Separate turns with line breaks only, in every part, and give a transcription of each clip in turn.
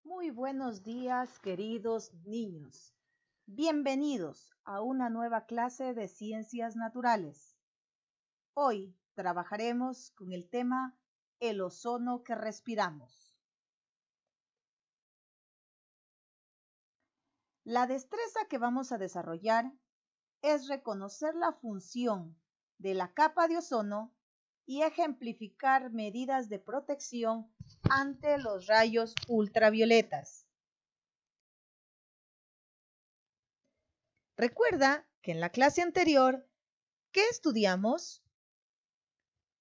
Muy buenos días, queridos niños. Bienvenidos a una nueva clase de Ciencias Naturales. Hoy trabajaremos con el tema el ozono que respiramos. La destreza que vamos a desarrollar es reconocer la función de la capa de ozono y ejemplificar medidas de protección ante los rayos ultravioletas. Recuerda que en la clase anterior, ¿qué estudiamos?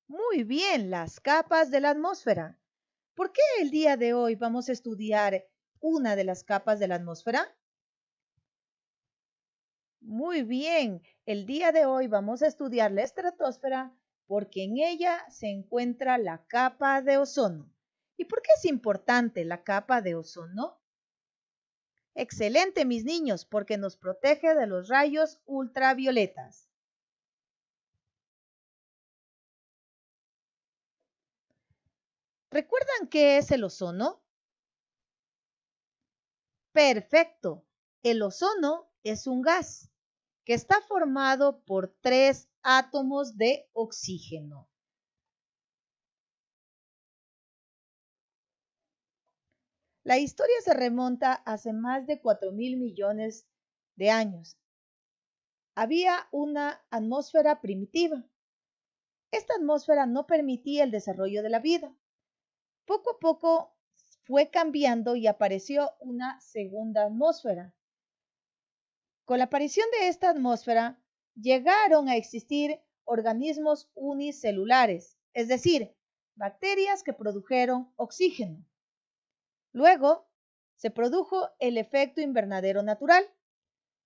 Muy bien, las capas de la atmósfera. ¿Por qué el día de hoy vamos a estudiar una de las capas de la atmósfera? Muy bien, el día de hoy vamos a estudiar la estratosfera porque en ella se encuentra la capa de ozono. ¿Y por qué es importante la capa de ozono? Excelente, mis niños, porque nos protege de los rayos ultravioletas. ¿Recuerdan qué es el ozono? Perfecto. El ozono es un gas que está formado por 3 átomos de oxígeno. La historia se remonta hace más de 4.000 millones de años. Había una atmósfera primitiva. Esta atmósfera no permitía el desarrollo de la vida. Poco a poco fue cambiando y apareció una segunda atmósfera. Con la aparición de esta atmósfera, llegaron a existir organismos unicelulares, es decir, bacterias que produjeron oxígeno. Luego, se produjo el efecto invernadero natural.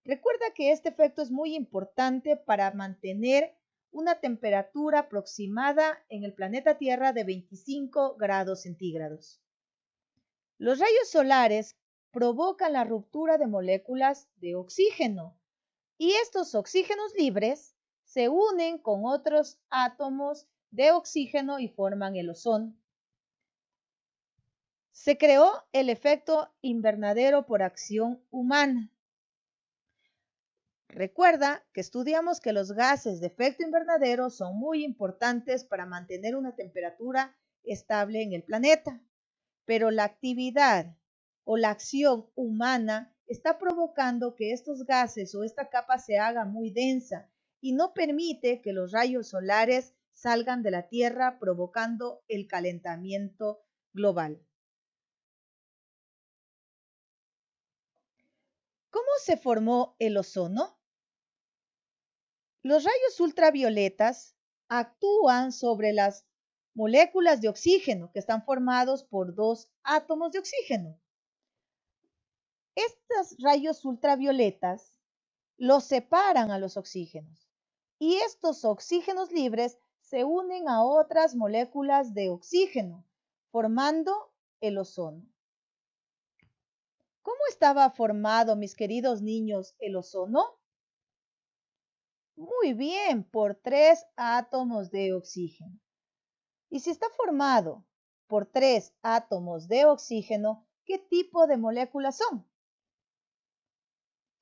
Recuerda que este efecto es muy importante para mantener una temperatura aproximada en el planeta Tierra de 25 grados centígrados. Los rayos solares provocan la ruptura de moléculas de oxígeno y estos oxígenos libres se unen con otros átomos de oxígeno y forman el ozono. Se creó el efecto invernadero por acción humana. Recuerda que estudiamos que los gases de efecto invernadero son muy importantes para mantener una temperatura estable en el planeta, pero la actividad o la acción humana está provocando que estos gases o esta capa se haga muy densa y no permite que los rayos solares salgan de la Tierra, provocando el calentamiento global. ¿Cómo se formó el ozono? Los rayos ultravioletas actúan sobre las moléculas de oxígeno que están formados por 2 átomos de oxígeno. Estos rayos ultravioletas los separan a los oxígenos y estos oxígenos libres se unen a otras moléculas de oxígeno, formando el ozono. ¿Cómo estaba formado, mis queridos niños, el ozono? Muy bien, por 3 átomos de oxígeno. Y si está formado por 3 átomos de oxígeno, ¿qué tipo de moléculas son?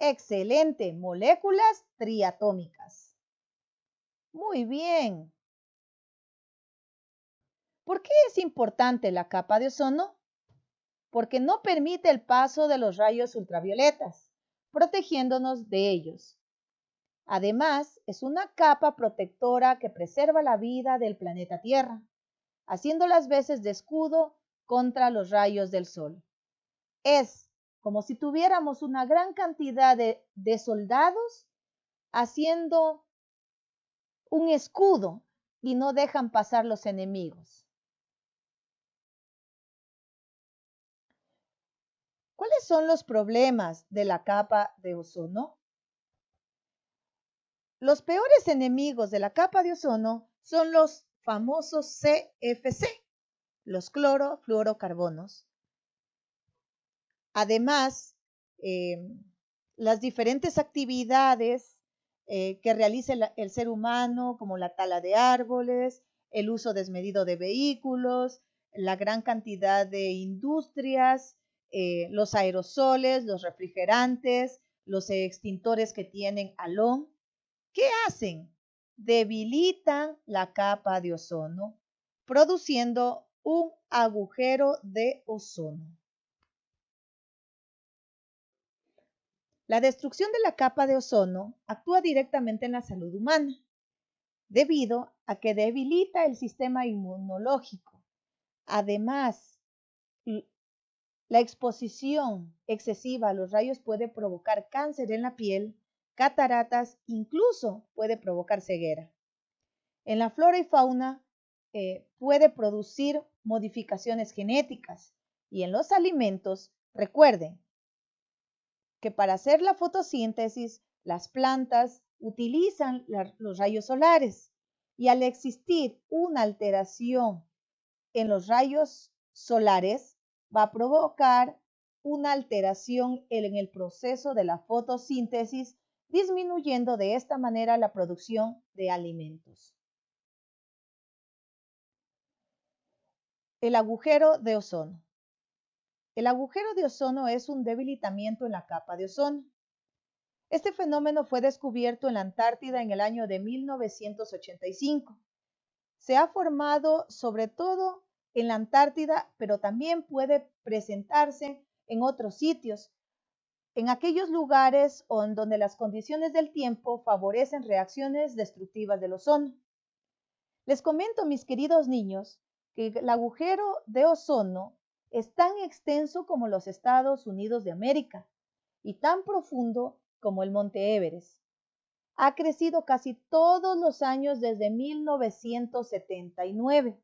Excelente, moléculas triatómicas. Muy bien. ¿Por qué es importante la capa de ozono? Porque no permite el paso de los rayos ultravioletas, protegiéndonos de ellos. Además, es una capa protectora que preserva la vida del planeta Tierra, haciendo las veces de escudo contra los rayos del sol. Es como si tuviéramos una gran cantidad de soldados haciendo un escudo y no dejan pasar los enemigos. ¿Cuáles son los problemas de la capa de ozono? Los peores enemigos de la capa de ozono son los famosos CFC, los clorofluorocarbonos. Además, las diferentes actividades que realiza el ser humano, como la tala de árboles, el uso desmedido de vehículos, la gran cantidad de industrias los aerosoles, los refrigerantes, los extintores que tienen halón. ¿Qué hacen? Debilitan la capa de ozono, produciendo un agujero de ozono. La destrucción de la capa de ozono actúa directamente en la salud humana, debido a que debilita el sistema inmunológico. Además, la exposición excesiva a los rayos puede provocar cáncer en la piel, cataratas, incluso puede provocar ceguera. En la flora y fauna puede producir modificaciones genéticas y en los alimentos, recuerden que para hacer la fotosíntesis, las plantas utilizan los rayos solares y al existir una alteración en los rayos solares, va a provocar una alteración en el proceso de la fotosíntesis, disminuyendo de esta manera la producción de alimentos. El agujero de ozono. El agujero de ozono es un debilitamiento en la capa de ozono. Este fenómeno fue descubierto en la Antártida en el año de 1985. Se ha formado sobre todo en la Antártida, pero también puede presentarse en otros sitios, en aquellos lugares donde las condiciones del tiempo favorecen reacciones destructivas del ozono. Les comento, mis queridos niños, que el agujero de ozono es tan extenso como los Estados Unidos de América y tan profundo como el Monte Everest. Ha crecido casi todos los años desde 1979.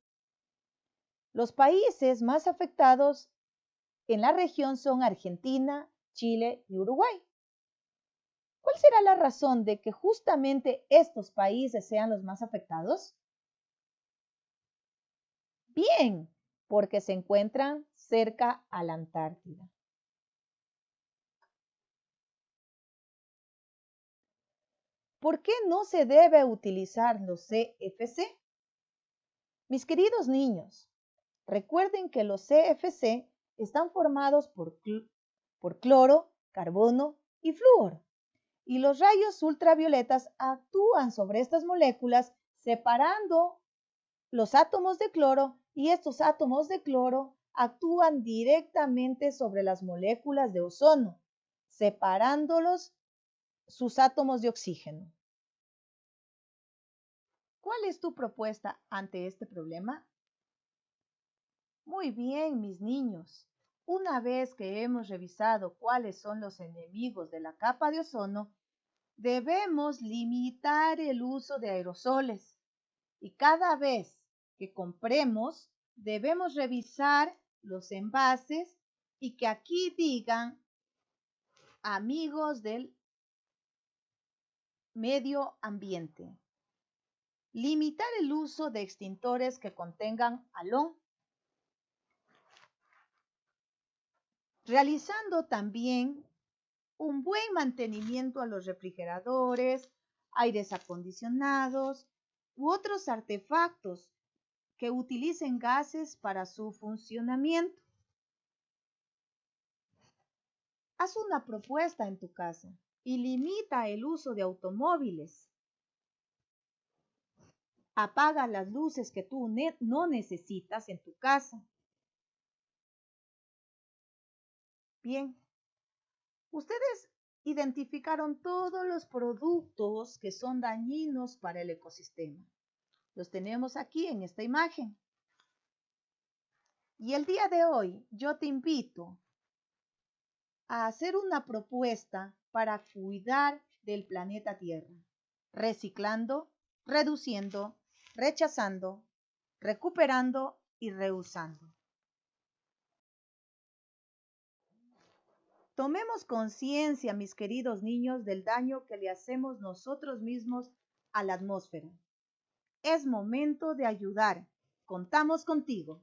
Los países más afectados en la región son Argentina, Chile y Uruguay. ¿Cuál será la razón de que justamente estos países sean los más afectados? Bien, porque se encuentran cerca a la Antártida. ¿Por qué no se debe utilizar los CFC? Mis queridos niños, recuerden que los CFC están formados por cloro, carbono y flúor. Y los rayos ultravioletas actúan sobre estas moléculas separando los átomos de cloro y estos átomos de cloro actúan directamente sobre las moléculas de ozono, separándolos sus átomos de oxígeno. ¿Cuál es tu propuesta ante este problema? Muy bien, mis niños. Una vez que hemos revisado cuáles son los enemigos de la capa de ozono, debemos limitar el uso de aerosoles y cada vez que compremos debemos revisar los envases y que aquí digan amigos del medio ambiente. Limitar el uso de extintores que contengan halón, realizando también un buen mantenimiento a los refrigeradores, aires acondicionados u otros artefactos que utilicen gases para su funcionamiento. Haz una propuesta en tu casa y limita el uso de automóviles. Apaga las luces que tú no necesitas en tu casa. Bien, ustedes identificaron todos los productos que son dañinos para el ecosistema. Los tenemos aquí en esta imagen. Y el día de hoy yo te invito a hacer una propuesta para cuidar del planeta Tierra, reciclando, reduciendo, rechazando, recuperando y reusando. Tomemos conciencia, mis queridos niños, del daño que le hacemos nosotros mismos a la atmósfera. Es momento de ayudar. Contamos contigo.